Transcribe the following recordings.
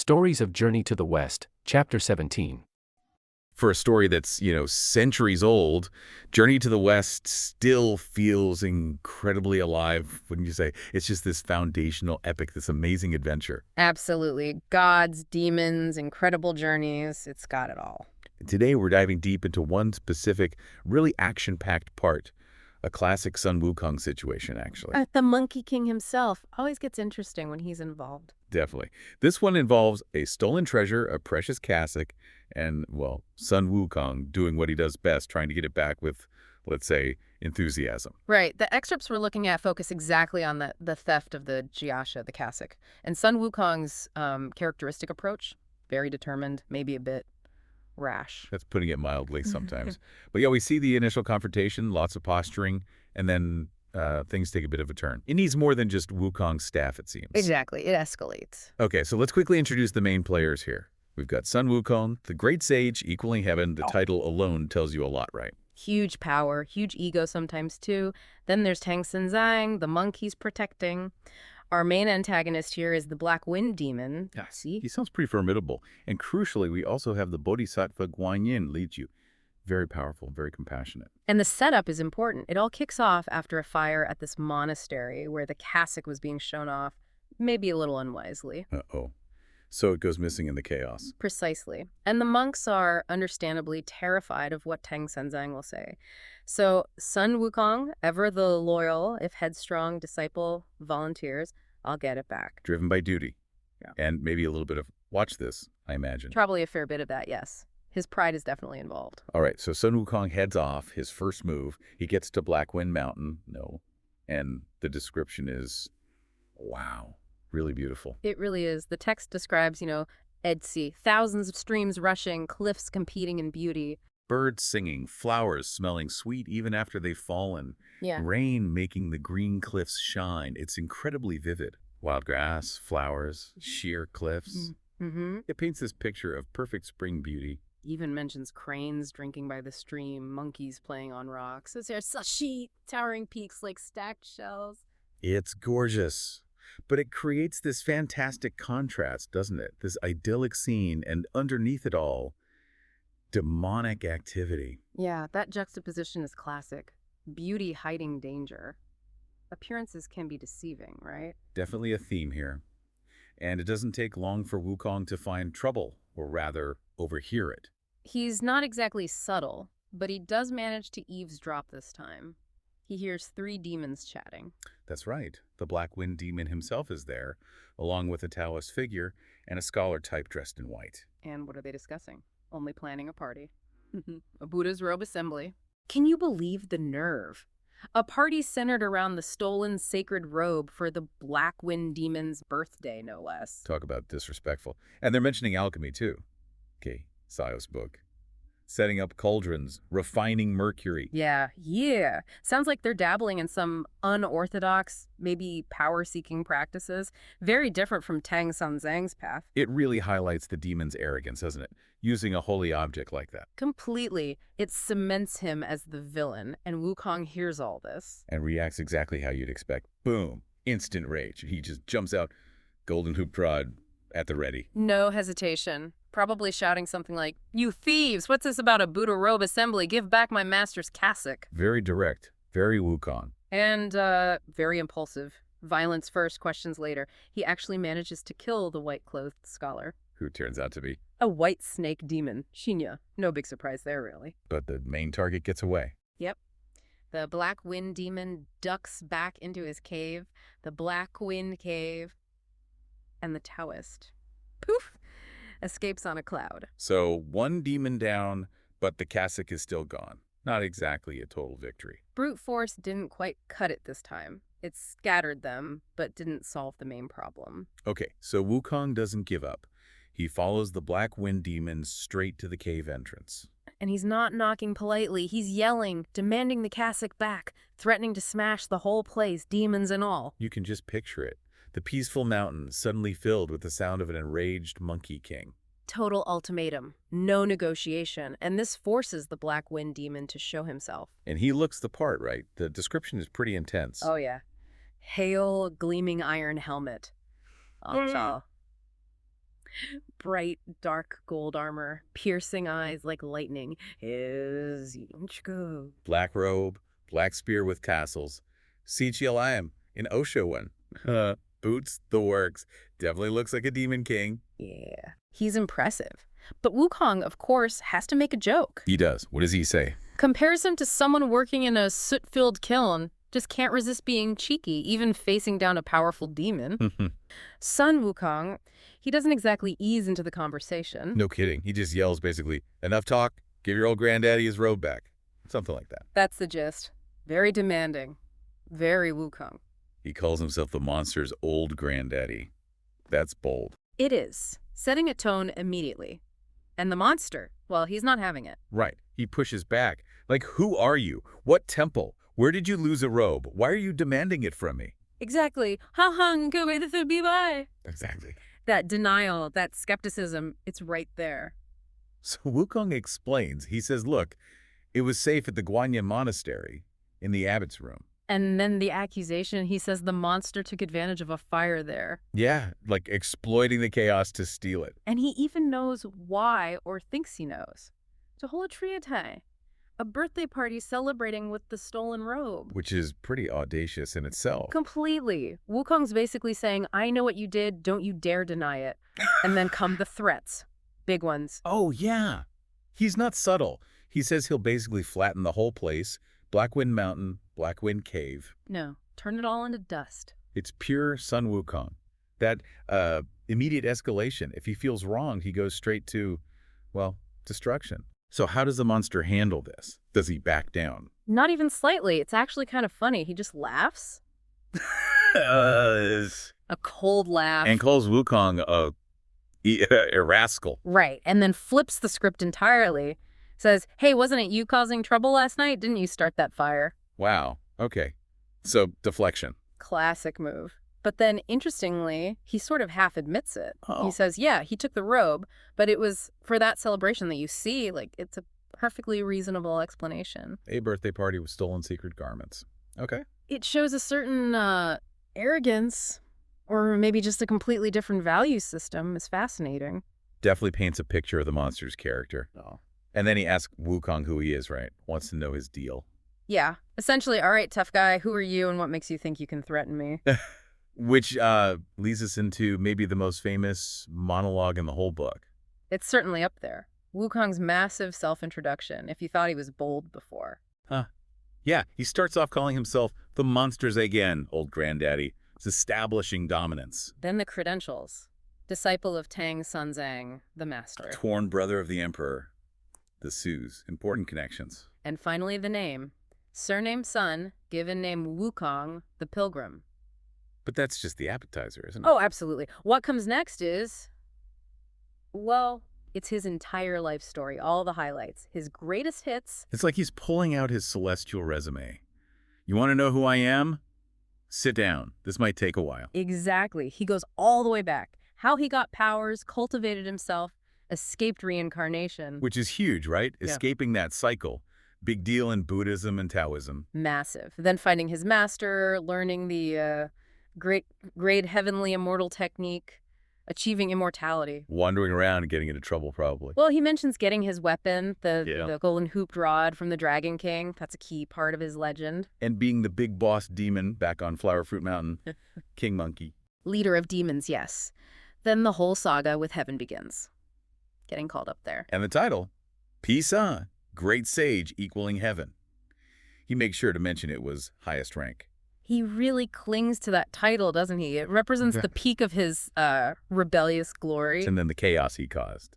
Stories of Journey to the West, Chapter 17. For a story that's, centuries old, Journey to the West still feels incredibly alive, wouldn't you say? It's just this foundational epic, this amazing adventure. Absolutely. Gods, demons, incredible journeys. It's got it all. Today, we're diving deep into one specific, really action-packed part, a classic Sun Wukong situation, actually. The Monkey King himself always gets interesting when he's involved. Definitely. This one involves a stolen treasure, a precious cassock, and, well, Sun Wukong doing what he does best, trying to get it back with, let's say, enthusiasm. Right. The excerpts we're looking at focus exactly on the theft of the jiasha, the cassock. And Sun Wukong's characteristic approach, very determined, maybe a bit rash. That's putting it mildly sometimes. But yeah, we see the initial confrontation, lots of posturing, and then things take a bit of a turn. It needs more than just Wukong's staff, it seems. Exactly. It escalates. Okay, so let's quickly introduce the main players here. We've got Sun Wukong, the great sage, equaling heaven. The title alone tells you a lot, right? Huge power, huge ego sometimes too. Then there's Tang Senzang, the monkey's protecting. Our main antagonist here is the Black Wind Demon. Yeah, See? he sounds pretty formidable. And crucially, we also have the Bodhisattva Guanyin lead you. Very powerful, very compassionate. And the setup is important. It all kicks off after a fire at this monastery where the cassock was being shown off, maybe a little unwisely. Uh-oh. So it goes missing in the chaos. Precisely. And the monks are understandably terrified of what Tang Senzang will say. So Sun Wukong, ever the loyal, if headstrong disciple, volunteers, I'll get it back. Driven by duty. Yeah. And maybe a little bit of, watch this, I imagine. Probably a fair bit of that, yes. His pride is definitely involved. All right, so Sun Wukong heads off, his first move. He gets to Black Wind Mountain, and the description is, wow, really beautiful. It really is. The text describes, Edsea, thousands of streams rushing, cliffs competing in beauty. Birds singing, flowers smelling sweet even after they've fallen. Yeah. Rain making the green cliffs shine. It's incredibly vivid. Wild grass, flowers, sheer cliffs. Mm-hmm. It paints this picture of perfect spring beauty. Even mentions cranes drinking by the stream, monkeys playing on rocks. There's sashi, towering peaks like stacked shells. It's gorgeous. But it creates this fantastic contrast, doesn't it? This idyllic scene, and underneath it all, demonic activity. Yeah, that juxtaposition is classic. Beauty hiding danger. Appearances can be deceiving, right? Definitely a theme here. And it doesn't take long for Wukong to find trouble, or rather, overhear it. He's not exactly subtle, but he does manage to eavesdrop this time. He hears 3 demons chatting. That's right. The Black Wind Demon himself is there, along with a Taoist figure and a scholar type dressed in white. And what are they discussing? Only planning a party. A Buddha's robe assembly. Can you believe the nerve? A party centered around the stolen sacred robe for the Black Wind Demon's birthday, no less. Talk about disrespectful. And they're mentioning alchemy, too. Okay, Sayo's book. Setting up cauldrons, refining mercury. Yeah. Sounds like they're dabbling in some unorthodox, maybe power-seeking practices. Very different from Tang Senzang's path. It really highlights the demon's arrogance, doesn't it? Using a holy object like that. Completely. It cements him as the villain, and Wukong hears all this. And reacts exactly how you'd expect. Boom. Instant rage. He just jumps out, golden hoop rod at the ready. No hesitation. Probably shouting something like, "You thieves! What's this about a Buddha robe assembly? Give back my master's cassock." Very direct. Very Wukong. And very impulsive. Violence first, questions later. He actually manages to kill the white-clothed scholar. Who turns out to be a white snake demon, Shinya. No big surprise there, really. But the main target gets away. Yep. The Black Wind Demon ducks back into his cave, the Black Wind Cave, and the Taoist, poof, escapes on a cloud. So one demon down, but the cassock is still gone. Not exactly a total victory. Brute force didn't quite cut it this time. It scattered them, but didn't solve the main problem. Okay, so Wukong doesn't give up. He follows the Black Wind Demon straight to the cave entrance. And he's not knocking politely. He's yelling, demanding the cassock back, threatening to smash the whole place, demons and all. You can just picture it. The peaceful mountain suddenly filled with the sound of an enraged Monkey King. Total ultimatum. No negotiation. And this forces the Black Wind Demon to show himself. And he looks the part, right? The description is pretty intense. Oh, yeah. Hail, gleaming iron helmet. Bright, dark gold armor, piercing eyes like lightning. His Yunchko. Black robe, black spear with tassels. CGLIM in Osho one. Boots, the works. Definitely looks like a demon king. Yeah. He's impressive. But Wukong, of course, has to make a joke. He does. What does he say? Compares him to someone working in a soot-filled kiln. Just can't resist being cheeky, even facing down a powerful demon. Son Wukong, he doesn't exactly ease into the conversation. No kidding. He just yells basically, enough talk, give your old granddaddy his robe back. Something like that. That's the gist. Very demanding. Very Wukong. He calls himself the monster's old granddaddy. That's bold. It is, setting a tone immediately. And the monster, well, he's not having it. Right. He pushes back. Like, who are you? What temple? Where did you lose a robe? Why are you demanding it from me? Exactly. Exactly. That denial, that skepticism, it's right there. So Wukong explains. He says, look, it was safe at the Guanyin Monastery in the abbot's room. And then the accusation, he says the monster took advantage of a fire there. Yeah, like exploiting the chaos to steal it. And he even knows why, or thinks he knows. To hold a triatai, a birthday party celebrating with the stolen robe. Which is pretty audacious in itself. Completely. Wukong's basically saying, I know what you did, don't you dare deny it. And then come the threats. Big ones. Oh, yeah. He's not subtle. He says he'll basically flatten the whole place. Blackwind Mountain, Blackwind Cave. No, turn it all into dust. It's pure Sun Wukong. That immediate escalation. If he feels wronged, he goes straight to, well, destruction. So how does the monster handle this? Does he back down? Not even slightly. It's actually kind of funny. He just laughs. A cold laugh. And calls Wukong a rascal. Right, and then flips the script entirely. Says, hey, wasn't it you causing trouble last night? Didn't you start that fire? Wow. Okay. So deflection. Classic move. But then, interestingly, he sort of half admits it. Oh. He says, yeah, he took the robe, but it was for that celebration that you see. Like, it's a perfectly reasonable explanation. A birthday party with stolen secret garments. Okay. It shows a certain arrogance, or maybe just a completely different value system. Is fascinating. Definitely paints a picture of the monster's character. Oh. And then he asks Wukong who he is, right? Wants to know his deal. Yeah. Essentially, all right, tough guy, who are you and what makes you think you can threaten me? Which leads us into maybe the most famous monologue in the whole book. It's certainly up there. Wukong's massive self-introduction, if you thought he was bold before. Huh. Yeah, he starts off calling himself the monsters again, old granddaddy. It's establishing dominance. Then the credentials. Disciple of Tang Sunzang, the master. Torn brother of the emperor. The Sus. Important connections. And finally the name. Surname Sun, given name Wukong, the pilgrim. But that's just the appetizer, isn't it? Oh, absolutely. What comes next is, well, it's his entire life story, all the highlights, his greatest hits. It's like he's pulling out his celestial resume. You want to know who I am? Sit down. This might take a while. Exactly. He goes all the way back. How he got powers, cultivated himself, escaped reincarnation. Which is huge, right? Yeah. Escaping that cycle. Big deal in Buddhism and Taoism. Massive. Then finding his master, learning the great heavenly immortal technique, achieving immortality. Wandering around and getting into trouble, probably. Well, he mentions getting his weapon, the golden hooped rod from the Dragon King. That's a key part of his legend. And being the big boss demon back on Flower Fruit Mountain. King Monkey. Leader of demons, yes. Then the whole saga with heaven begins. Getting called up there. And the title, Pisa, Great Sage Equaling Heaven. He makes sure to mention it was highest rank. He really clings to that title, doesn't he? It represents the peak of his rebellious glory. And then the chaos he caused.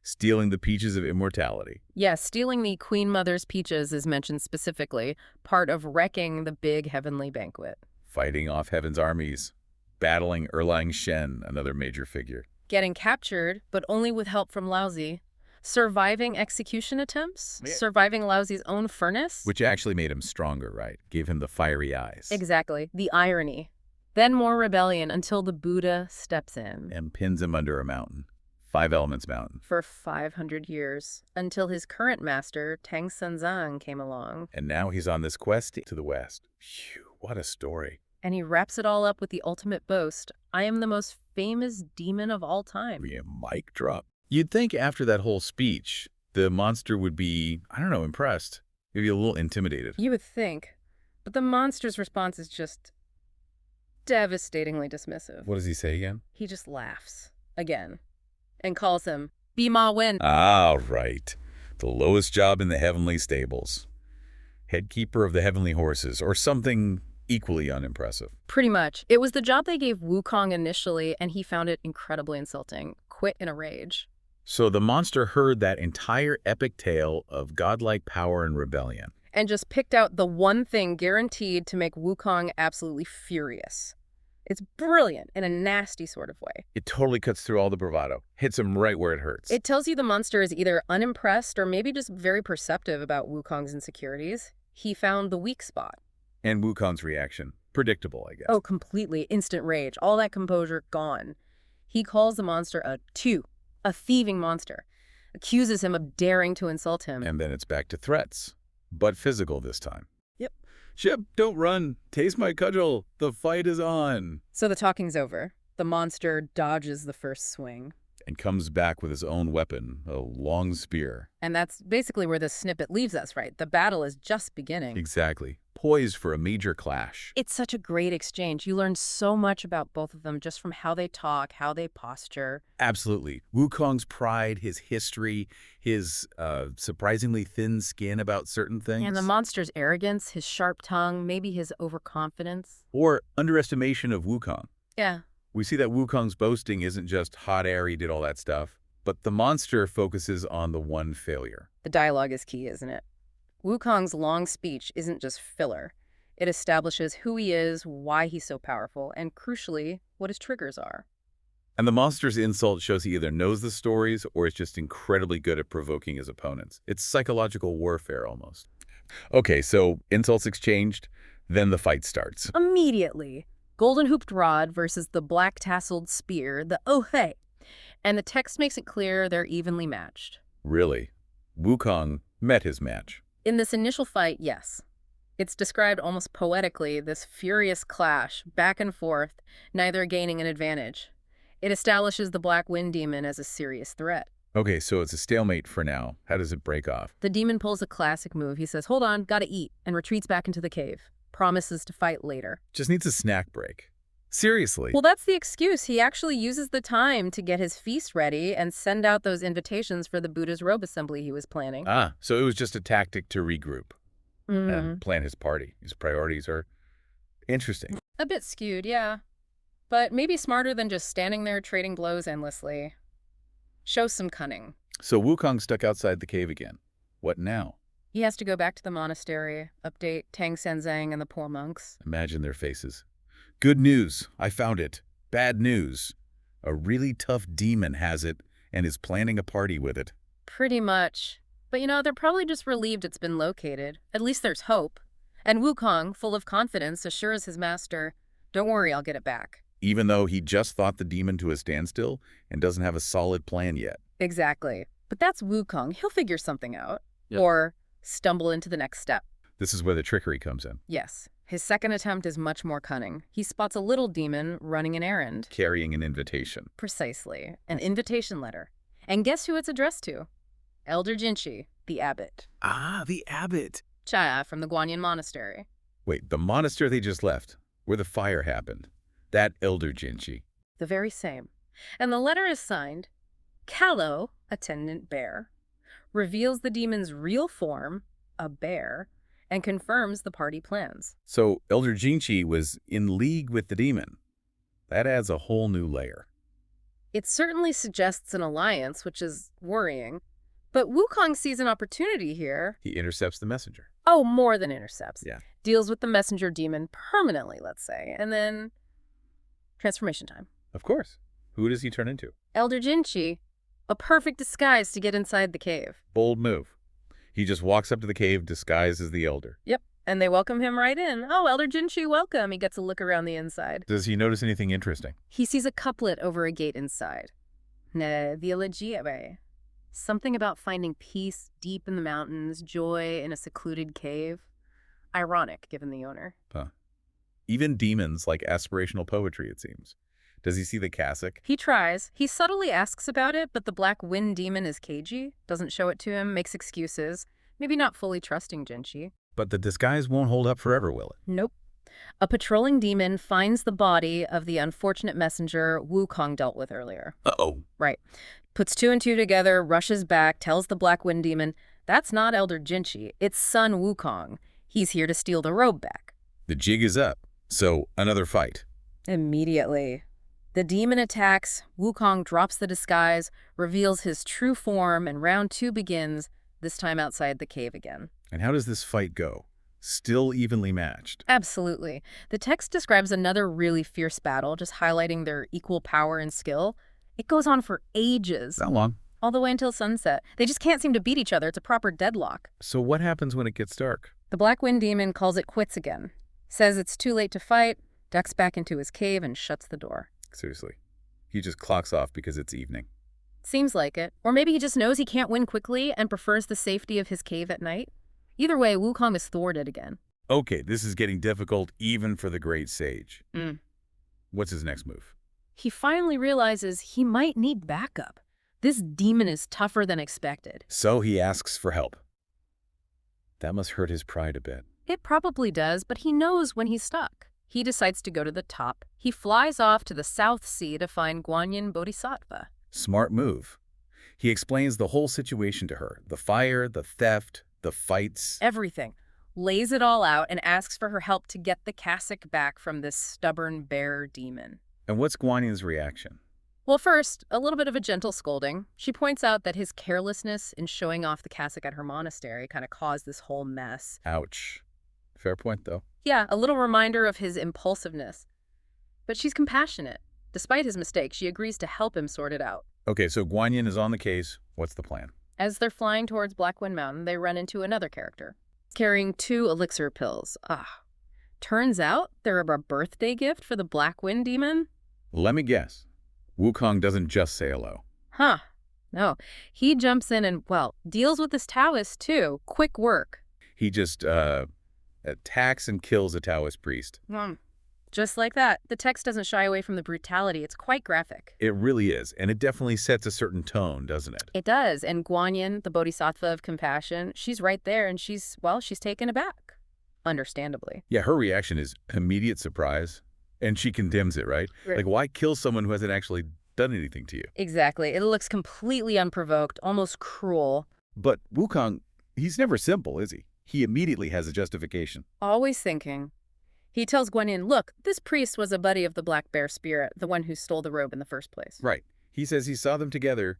Stealing the peaches of immortality. Yes, stealing the Queen Mother's peaches is mentioned specifically, part of wrecking the big heavenly banquet. Fighting off heaven's armies. Battling Erlang Shen, another major figure. Getting captured, but only with help from Laozi. Surviving execution attempts. Yeah. Surviving Laozi's own furnace. Which actually made him stronger, right? Gave him the fiery eyes. Exactly. The irony. Then more rebellion until the Buddha steps in. And pins him under a mountain. 5 Elements Mountain. For 500 years. Until his current master, Tang Sunzang, came along. And now he's on this quest to the west. Phew, what a story. And he wraps it all up with the ultimate boast: I am the most famous demon of all time. Yeah, mic drop. You'd think after that whole speech, the monster would be, I don't know, impressed. Maybe a little intimidated. You would think. But the monster's response is just devastatingly dismissive. What does he say again? He just laughs again and calls him Be Ma Wen. Ah, right. The lowest job in the heavenly stables. Head keeper of the heavenly horses, or something equally unimpressive. Pretty much. It was the job they gave Wukong initially, and he found it incredibly insulting. Quit in a rage. So the monster heard that entire epic tale of godlike power and rebellion. And just picked out the one thing guaranteed to make Wukong absolutely furious. It's brilliant in a nasty sort of way. It totally cuts through all the bravado. Hits him right where it hurts. It tells you the monster is either unimpressed or maybe just very perceptive about Wukong's insecurities. He found the weak spot. And Wukong's reaction. Predictable, I guess. Oh, completely. Instant rage. All that composure gone. He calls the monster a thieving monster. Accuses him of daring to insult him. And then it's back to threats. But physical this time. Yep. Ship, don't run. Taste my cudgel. The fight is on. So the talking's over. The monster dodges the first swing. And comes back with his own weapon, a long spear. And that's basically where this snippet leaves us, right? The battle is just beginning. Exactly. Poised for a major clash. It's such a great exchange. You learn so much about both of them just from how they talk, how they posture. Absolutely. Wukong's pride, his history, his surprisingly thin skin about certain things. And the monster's arrogance, his sharp tongue, maybe his overconfidence. Or underestimation of Wukong. Yeah. We see that Wukong's boasting isn't just hot air, he did all that stuff, but the monster focuses on the one failure. The dialogue is key, isn't it? Wukong's long speech isn't just filler. It establishes who he is, why he's so powerful, and crucially, what his triggers are. And the monster's insult shows he either knows the stories or is just incredibly good at provoking his opponents. It's psychological warfare almost. Okay, so insults exchanged, then the fight starts. Immediately. Golden hooped rod versus the black tasseled spear, the oh hey. And the text makes it clear they're evenly matched. Really? Wukong met his match. In this initial fight, yes. It's described almost poetically, this furious clash, back and forth, neither gaining an advantage. It establishes the Black Wind Demon as a serious threat. Okay, so it's a stalemate for now. How does it break off? The demon pulls a classic move. He says, hold on, gotta eat, and retreats back into the cave. Promises to fight later. Just needs a snack break. Seriously. Well, that's the excuse. He actually uses the time to get his feast ready and send out those invitations for the Buddha's robe assembly he was planning. Ah, so it was just a tactic to regroup and plan his party. His priorities are interesting. A bit skewed, yeah. But maybe smarter than just standing there trading blows endlessly. Shows some cunning. So Wukong stuck outside the cave again. What now? He has to go back to the monastery, update Tang Senzang and the poor monks. Imagine their faces. Good news. I found it. Bad news. A really tough demon has it and is planning a party with it. Pretty much. But you know, they're probably just relieved it's been located. At least there's hope. And Wukong, full of confidence, assures his master, don't worry, I'll get it back. Even though he just fought the demon to a standstill and doesn't have a solid plan yet. Exactly. But that's Wukong. He'll figure something out. Yep. Or stumble into the next step. This is where the trickery comes in. Yes. His second attempt is much more cunning. He spots a little demon running an errand. Carrying an invitation. Precisely. An invitation letter. And guess who it's addressed to? Elder Jinchi, the abbot. Ah, the abbot. Chaya from the Guanyin Monastery. Wait, the monastery they just left, where the fire happened. That Elder Jinchi. The very same. And the letter is signed, Callow, Attendant Bear, reveals the demon's real form, a bear, and confirms the party plans. So Elder Jinchi was in league with the demon. That adds a whole new layer. It certainly suggests an alliance, which is worrying. But Wukong sees an opportunity here. He intercepts the messenger. Oh, more than intercepts. Yeah. Deals with the messenger demon permanently, let's say. And then transformation time. Of course. Who does he turn into? Elder Jinchi, a perfect disguise to get inside the cave. Bold move. He just walks up to the cave disguised as the elder. Yep. And they welcome him right in. Oh, Elder Jinchi, welcome. He gets a look around the inside. Does he notice anything interesting? He sees a couplet over a gate inside. Ne villagiere. Something about finding peace deep in the mountains, joy in a secluded cave. Ironic, given the owner. Huh. Even demons like aspirational poetry, it seems. Does he see the cassock? He tries. He subtly asks about it, but the black wind demon is cagey, doesn't show it to him, makes excuses, maybe not fully trusting Jinchi. But the disguise won't hold up forever, will it? Nope. A patrolling demon finds the body of the unfortunate messenger Wukong dealt with earlier. Uh-oh. Right. Puts two and two together, rushes back, tells the black wind demon, that's not Elder Jinchi, it's son Wukong. He's here to steal the robe back. The jig is up. So, another fight. Immediately. The demon attacks, Wukong drops the disguise, reveals his true form, and round 2 begins, this time outside the cave again. And how does this fight go? Still evenly matched? Absolutely. The text describes another really fierce battle, just highlighting their equal power and skill. It goes on for ages. How long? All the way until sunset. They just can't seem to beat each other. It's a proper deadlock. So what happens when it gets dark? The Black Wind Demon calls it quits again. Says it's too late to fight, ducks back into his cave, and shuts the door. Seriously. He just clocks off because it's evening. Seems like it. Or maybe he just knows he can't win quickly and prefers the safety of his cave at night. Either way, Wukong is thwarted again. Okay, this is getting difficult even for the great sage. What's his next move? He finally realizes he might need backup. This demon is tougher than expected. So he asks for help. That must hurt his pride a bit. It probably does, but he knows when he's stuck. He decides to go to the top. He flies off to the South Sea to find Guanyin Bodhisattva. Smart move. He explains the whole situation to her. The fire, the theft, the fights. Everything. Lays it all out and asks for her help to get the cassock back from this stubborn bear demon. And what's Guanyin's reaction? Well, first, a little bit of a gentle scolding. She points out that his carelessness in showing off the cassock at her monastery kind of caused this whole mess. Ouch. Fair point, though. Yeah, a little reminder of his impulsiveness. But she's compassionate. Despite his mistake, she agrees to help him sort it out. Okay, so Guanyin is on the case. What's the plan? As they're flying towards Blackwind Mountain, they run into another character, carrying 2 elixir pills. Turns out they're a birthday gift for the Black Wind Demon? Let me guess. Wukong doesn't just say hello. Huh. No. He jumps in and, well, deals with this Taoist, too. Quick work. He just, attacks and kills a Taoist priest. Just like that. The text doesn't shy away from the brutality. It's quite graphic. It really is, and it definitely sets a certain tone, doesn't it? It does. And Guanyin, the Bodhisattva of compassion, she's right there, and she's taken aback. Understandably. Yeah, her reaction is immediate surprise, and she condemns it, right? Like, why kill someone who hasn't actually done anything to you? Exactly. It looks completely unprovoked, almost cruel. But Wukong, he's never simple, is he? He immediately has a justification. Always thinking. He tells Guanyin, look, this priest was a buddy of the Black Bear spirit, the one who stole the robe in the first place. Right. He says he saw them together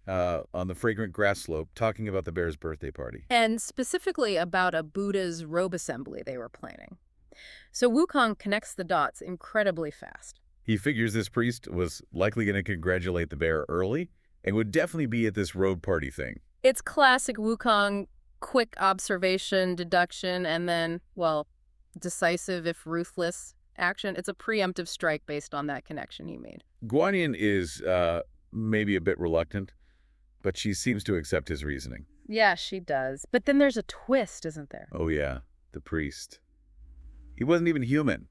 on the fragrant grass slope talking about the bear's birthday party. And specifically about a Buddha's robe assembly they were planning. So Wukong connects the dots incredibly fast. He figures this priest was likely going to congratulate the bear early and would definitely be at this robe party thing. It's classic Wukong, quick observation, deduction, and then, well, decisive if ruthless action. It's a preemptive strike based on that connection he made. Guanyin is maybe a bit reluctant, but she seems to accept his reasoning. Yeah, she does. But then there's a twist, isn't there? Oh yeah, the priest. He wasn't even human.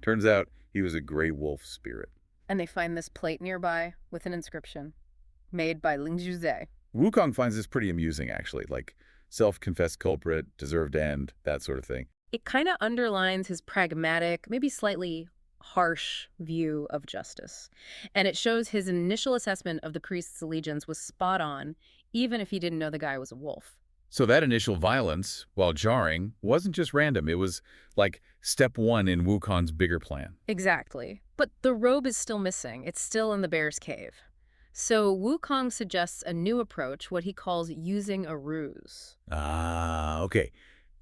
Turns out he was a gray wolf spirit. And they find this plate nearby with an inscription, made by Ling Zhuze. Wukong finds this pretty amusing, actually, like self-confessed culprit, deserved end, that sort of thing. It kind of underlines his pragmatic, maybe slightly harsh view of justice. And it shows his initial assessment of the priest's allegiance was spot on, even if he didn't know the guy was a wolf. So that initial violence, while jarring, wasn't just random. It was like step 1 in Wukong's bigger plan. Exactly. But the robe is still missing. It's still in the bear's cave. So Wukong suggests a new approach, what he calls using a ruse. Okay.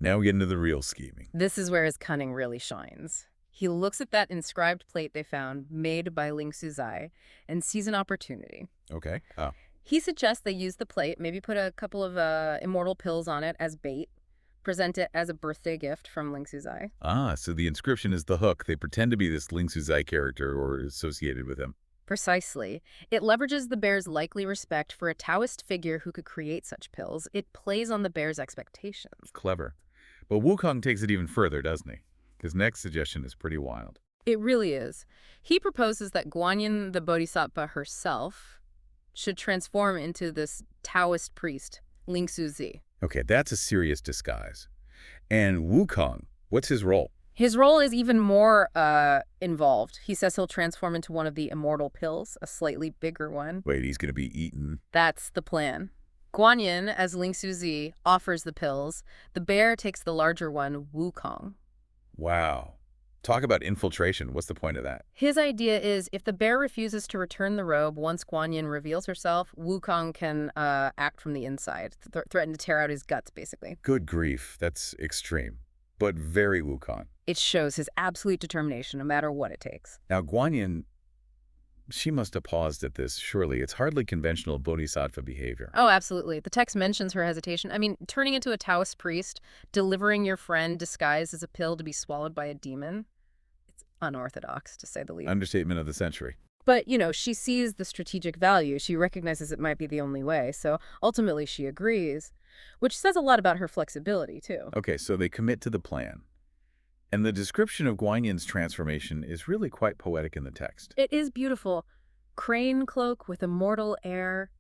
Now we get into the real scheming. This is where his cunning really shines. He looks at that inscribed plate they found, made by Ling Zhuze, and sees an opportunity. Okay. He suggests they use the plate, maybe put a couple of immortal pills on it as bait, present it as a birthday gift from Ling Zhuze. So the inscription is the hook. They pretend to be this Ling Zhuze character or associated with him. Precisely. It leverages the bear's likely respect for a Taoist figure who could create such pills. It plays on the bear's expectations. Clever. But Wukong takes it even further, doesn't he? His next suggestion is pretty wild. It really is. He proposes that Guanyin, the bodhisattva herself, should transform into this Taoist priest, Ling Suzi. Okay, that's a serious disguise. And Wukong, what's his role? His role is even more involved. He says he'll transform into one of the immortal pills, a slightly bigger one. Wait, he's going to be eaten? That's the plan. Guanyin, as Ling Suzi, offers the pills. The bear takes the larger one, Wukong. Wow. Talk about infiltration. What's the point of that? His idea is if the bear refuses to return the robe once Guanyin reveals herself, Wukong can act from the inside, threaten to tear out his guts, basically. Good grief. That's extreme, but very Wukong. It shows his absolute determination, no matter what it takes. Now, Guanyin, she must have paused at this, surely. It's hardly conventional bodhisattva behavior. Oh, absolutely. The text mentions her hesitation. I mean, turning into a Taoist priest, delivering your friend disguised as a pill to be swallowed by a demon. It's unorthodox, to say the least. Understatement of the century. But, she sees the strategic value. She recognizes it might be the only way. So ultimately she agrees, which says a lot about her flexibility, too. Okay, so they commit to the plan. And the description of Guanyin's transformation is really quite poetic in the text. It is beautiful. Crane cloak with immortal air,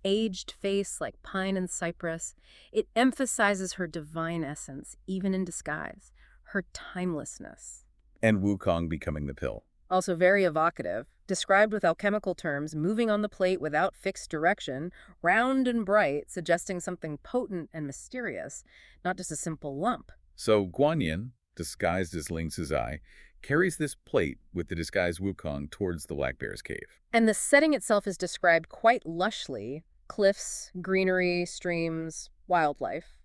aged face like pine and cypress. It emphasizes her divine essence, even in disguise, her timelessness. And Wukong becoming the pill. Also very evocative, described with alchemical terms, moving on the plate without fixed direction, round and bright, suggesting something potent and mysterious, not just a simple lump. So Guanyin, disguised as Ling Suzi, carries this plate with the disguised Wukong towards the black bear's cave. And the setting itself is described quite lushly. Cliffs, greenery, streams, wildlife.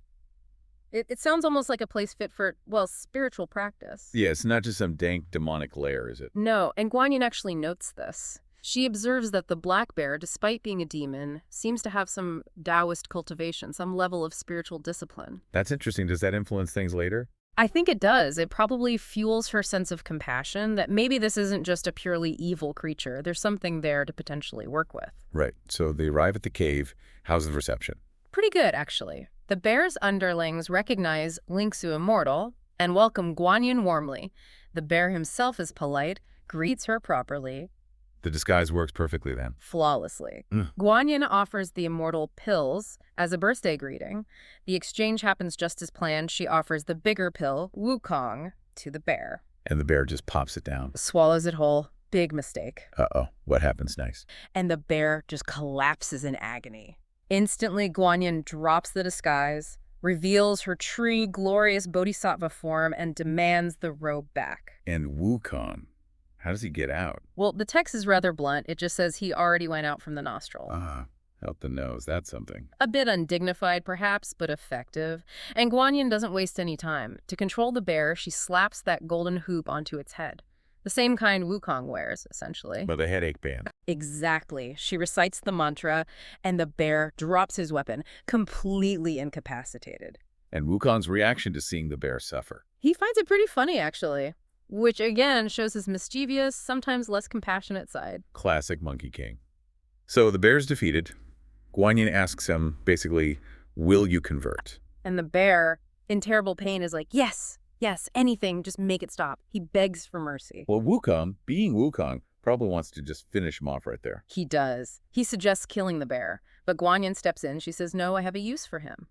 It sounds almost like a place fit for, well, spiritual practice. Yeah, it's not just some dank demonic lair, is it? No, and Guanyin actually notes this. She observes that the black bear, despite being a demon, seems to have some Taoist cultivation, some level of spiritual discipline. That's interesting. Does that influence things later? I think it does. It probably fuels her sense of compassion, that maybe this isn't just a purely evil creature. There's something there to potentially work with. Right. So they arrive at the cave. How's the reception? Pretty good, actually. The bear's underlings recognize Lingsu immortal and welcome Guanyin warmly. The bear himself is polite, greets her properly. The disguise works perfectly then. Flawlessly. Guanyin offers the immortal pills as a birthday greeting. The exchange happens just as planned. She offers the bigger pill, Wukong, to the bear. And the bear just pops it down. Swallows it whole. Big mistake. Uh-oh. What happens next? And the bear just collapses in agony. Instantly, Guanyin drops the disguise, reveals her true, glorious bodhisattva form, and demands the robe back. And Wukong, how does he get out? Well, the text is rather blunt. It just says he already went out from the nostril. Out the nose. That's something. A bit undignified, perhaps, but effective. And Guanyin doesn't waste any time. To control the bear, she slaps that golden hoop onto its head. The same kind Wukong wears, essentially. But a headache band. Exactly. She recites the mantra, and the bear drops his weapon, completely incapacitated. And Wukong's reaction to seeing the bear suffer. He finds it pretty funny, actually, which again shows his mischievous, sometimes less compassionate side. Classic Monkey King. So the bear's defeated. Guanyin asks him, basically, will you convert? And the bear, in terrible pain, is like, yes, anything, just make it stop. He begs for mercy. Well, Wukong, being Wukong, probably wants to just finish him off right there. He does. He suggests killing the bear, but Guanyin steps in. She says, no, I have a use for him.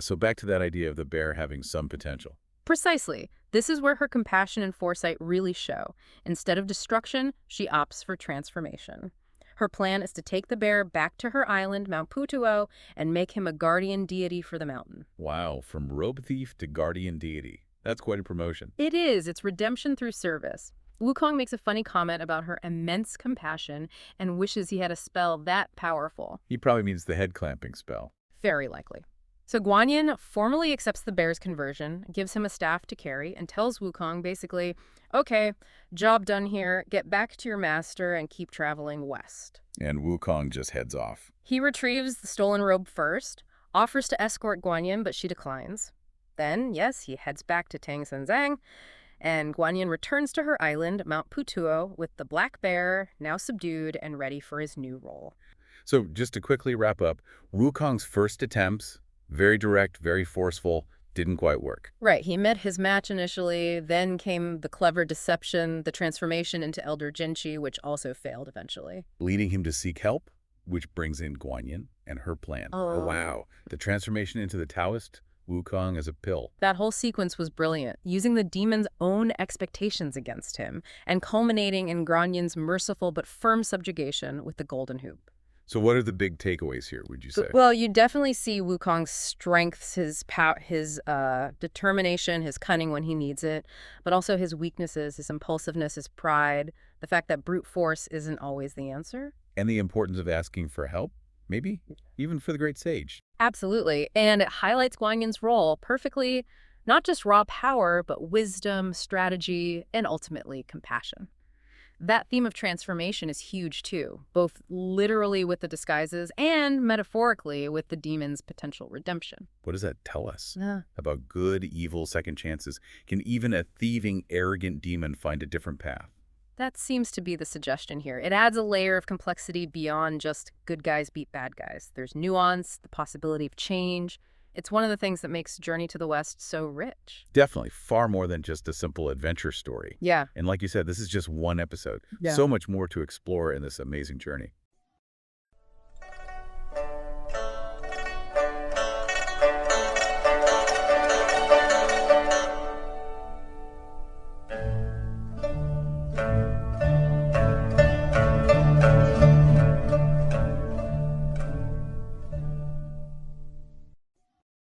So back to that idea of the bear having some potential. Precisely. This is where her compassion and foresight really show. Instead of destruction, she opts for transformation. Her plan is to take the bear back to her island, Mount Putuo, and make him a guardian deity for the mountain. Wow, from robe thief to guardian deity. That's quite a promotion. It is. It's redemption through service. Wukong makes a funny comment about her immense compassion and wishes he had a spell that powerful. He probably means the head clamping spell. Very likely. So Guanyin formally accepts the bear's conversion, gives him a staff to carry, and tells Wukong basically, okay, job done here, get back to your master and keep traveling west. And Wukong just heads off. He retrieves the stolen robe first, offers to escort Guanyin, but she declines. Then, yes, he heads back to Tangsanzang, and Guanyin returns to her island, Mount Putuo, with the black bear, now subdued and ready for his new role. So just to quickly wrap up, Wukong's first attempts, very direct, very forceful, didn't quite work. Right, he met his match initially, then came the clever deception, the transformation into Elder Jinchi, which also failed eventually. Leading him to seek help, which brings in Guanyin and her plan. Oh, wow. The transformation into the Taoist, Wukong as a pill. That whole sequence was brilliant, using the demon's own expectations against him, and culminating in Guanyin's merciful but firm subjugation with the Golden Hoop. So what are the big takeaways here, would you say? Well, you definitely see Wukong's strengths, his determination, his cunning when he needs it, but also his weaknesses, his impulsiveness, his pride, the fact that brute force isn't always the answer. And the importance of asking for help, maybe, even for the great sage. Absolutely, and it highlights Guanyin's role perfectly, not just raw power, but wisdom, strategy, and ultimately compassion. That theme of transformation is huge too, both literally with the disguises and metaphorically with the demon's potential redemption. What does that tell us Yeah. about good, evil, second chances? Can even a thieving, arrogant demon find a different path? That seems to be the suggestion here. It adds a layer of complexity beyond just good guys beat bad guys. There's nuance, the possibility of change. It's one of the things that makes Journey to the West so rich. Definitely, far more than just a simple adventure story. Yeah. And like you said, this is just one episode. Yeah. So much more to explore in this amazing journey.